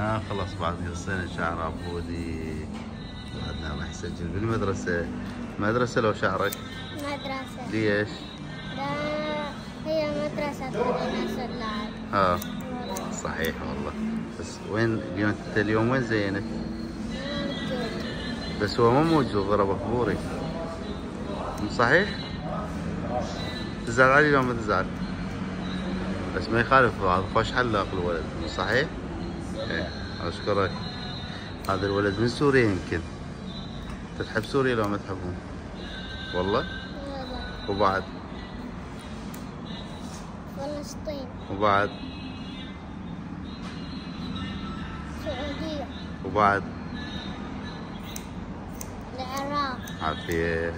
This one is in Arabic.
خلاص بعد قصينا شعر ابودي بعدنا راح يسجل بالمدرسة. مدرسة لو شعرك؟ مدرسة. ليش؟ لا هي مدرسة ناس اللعب. صحيح والله. بس وين اليوم انت اليوم وين زينب؟ موجود. بس هو مو موجود ضربك بوري. صحيح؟ تزعل علي لو ما تزعل؟ بس ما يخالف هذا خوش حلاق الولد صحيح؟ ايه اشكرك. هذا الولد من سوريا يمكن. تحب سوريا لو ما تحبون؟ والله؟ لا. وبعد؟ فلسطين. وبعد؟ السعودية. وبعد؟ العراق. عافية.